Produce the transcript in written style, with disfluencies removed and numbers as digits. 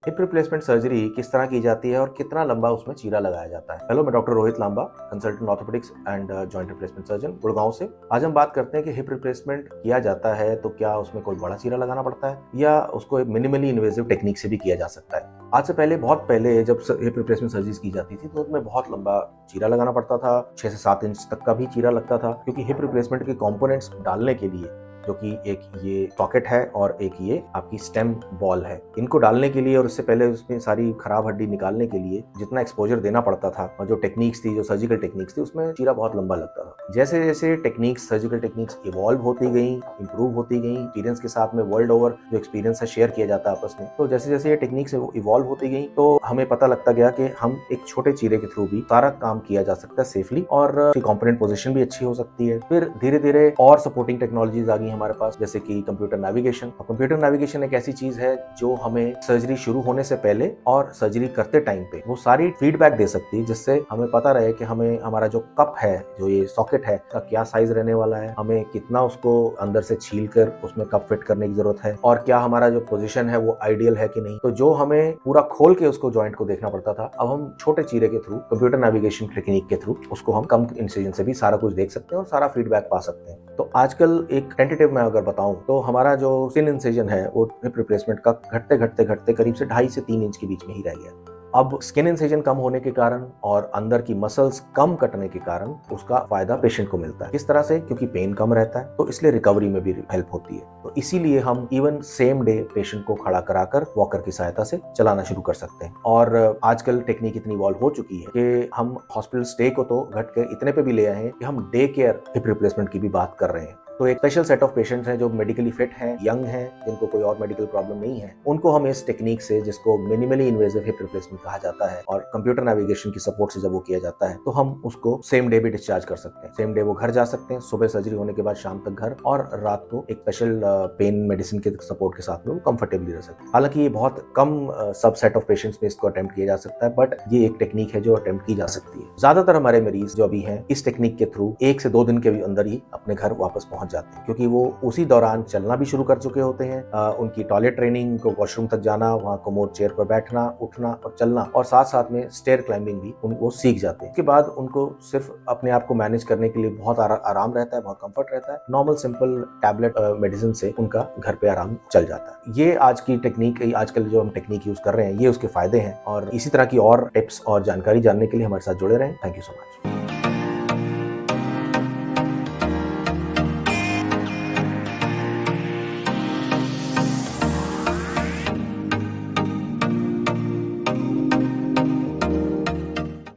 Hip replacement surgery किस तरह की जाती है और कितना लंबा उसमें चीरा लगाया जाता है। हेलो, मैं doctor Rohit Lamba, consultant orthopedics and joint replacement surgeon, Gurgaon से। आज हम बात करते हैं कि हिप रिप्लेसमेंट किया जाता है तो क्या उसमें कोई बड़ा चीरा लगाना पड़ता है या उसको मिनिमली इन्वेसिव टेक्निक से भी किया जा सकता है। आज से पहले, बहुत पहले, जब हिप रिप्लेसमेंट सर्जरीज की जाती थी तो उसमें बहुत लंबा चीरा लगाना पड़ता था। 6 से 7 इंच तक का भी चीरा लगता था, क्योंकि हिप रिप्लेसमेंट के कंपोनेंट्स डालने के लिए, जो कि एक ये सॉकेट है और एक ये आपकी स्टेम बॉल है, इनको डालने के लिए और इससे पहले उसमें सारी खराब हड्डी निकालने के लिए जितना एक्सपोजर देना पड़ता था और जो टेक्निक्स थी, जो सर्जिकल टेक्निक्स थी, उसमें चीरा बहुत लंबा लगता था। जैसे जैसे टेक्निक्स, सर्जिकल टेक्निक्स इवॉल्व होती गई, इंप्रूव होती गई, एक्सपीरियंस के साथ में वर्ल्ड ओवर जो एक्सपीरियंस है शेयर किया जाता है आपस में, तो जैसे जैसे ये टेक्निक्स इवॉल्व होती गई तो हमें पता लगता गया कि हम एक छोटे चीरे के थ्रू भी सारा काम किया जा सकता है सेफली, और कॉम्पोनेंट पोजीशन भी अच्छी हो सकती है। फिर धीरे धीरे और सपोर्टिंग टेक्नोलॉजीज आ गई हमारे पास, जैसे कि कंप्यूटर नेविगेशन। कंप्यूटर नेविगेशन एक ऐसी चीज है जो हमें सर्जरी शुरू होने से पहले और सर्जरी करते टाइम पे वो सारी फीडबैक दे सकती है, जिससे हमें पता रहे कि हमें हमारा जो कप है, जो ये सॉकेट है, का क्या साइज रहने वाला है, हमें कितना उसको अंदर से छील कर उसमें कप फिट करने की जरूरत है, और क्या हमारा जो पोजीशन है वो आइडियल है कि नहीं। तो जो हमें पूरा खोल के उसको जॉइंट को देखना पड़ता था, अब हम छोटे चीरे के थ्रू, कंप्यूटर नेविगेशन टेक्निक के थ्रू उसको हम कम इंसिजन से भी सारा कुछ देख सकते हैं और सारा फीडबैक पा सकते हैं। तो आजकल एक टेंटेटिव मैं अगर बताऊं तो हमारा जो स्किन इंसिजन है वो हिप रिप्लेसमेंट का घटते घटते घटते करीब से 2.5 से 3 इंच के बीच में ही रह गया। अब स्किन इंसिजन कम होने के कारण और अंदर की मसल्स कम कटने के कारण उसका फायदा पेशेंट को मिलता है। किस तरह से? क्योंकि पेन कम रहता है, तो इसलिए रिकवरी में भी हेल्प होती है। तो इसीलिए हम इवन सेम डे पेशेंट को खड़ा कराकर वॉकर की सहायता से चलाना शुरू कर सकते हैं। और आजकल टेक्निक इतनी इवॉल्व हो चुकी है कि हम हॉस्पिटल स्टे को तो घट के इतने पे भी ले आए हैं कि हम डे केयर हिप रिप्लेसमेंट की भी बात कर रहे हैं। तो एक स्पेशल सेट ऑफ पेशेंट्स हैं जो मेडिकली फिट हैं, यंग हैं, जिनको कोई और मेडिकल प्रॉब्लम नहीं है, उनको हम इस टेक्निक से, जिसको मिनिमली इन्वेसिव हिप रिप्लेसमेंट कहा जाता है, और कंप्यूटर नेविगेशन की सपोर्ट से जब वो किया जाता है, तो हम उसको सेम डे भी डिस्चार्ज कर सकते हैं। सेम डे वो घर जा सकते हैं, सुबह सर्जरी होने के बाद शाम तक घर, और रात को एक स्पेशल पेन मेडिसिन के सपोर्ट के साथ में वो कंफर्टेबली रह सकते हैं। हालांकि ये बहुत कम सबसेट ऑफ पेशेंट्स में इसको अटेम्प्ट किया जा सकता है, बट ये एक टेक्निक है जो अटेम्प्ट की जा सकती है। ज्यादातर हमारे मरीज जो अभी हैं, इस टेक्निक के थ्रू 1 से 2 दिन के अंदर ही अपने घर वापस पहुंच जाते हैं, क्योंकि वो उसी दौरान चलना भी शुरू कर चुके होते हैं। उनकी टॉयलेट ट्रेनिंग, को वॉशरूम तक जाना, वहाँ कोमोड चेयर पर बैठना, उठना और चलना, और साथ साथ में स्टेयर क्लाइंबिंग भी वो सीख जाते हैं। इसके बाद उनको सिर्फ अपने आप को मैनेज करने के लिए बहुत आराम रहता है, बहुत कंफर्ट रहता है। नॉर्मल सिंपल टैबलेट मेडिसिन से उनका घर पे आराम चल जाता है। ये आज की टेक्निक, आजकल जो हम टेक्निक यूज कर रहे हैं, ये उसके फायदे हैं। और इसी तरह की और टिप्स और जानकारी जानने के लिए हमारे साथ जुड़े रहें। Thank you so much.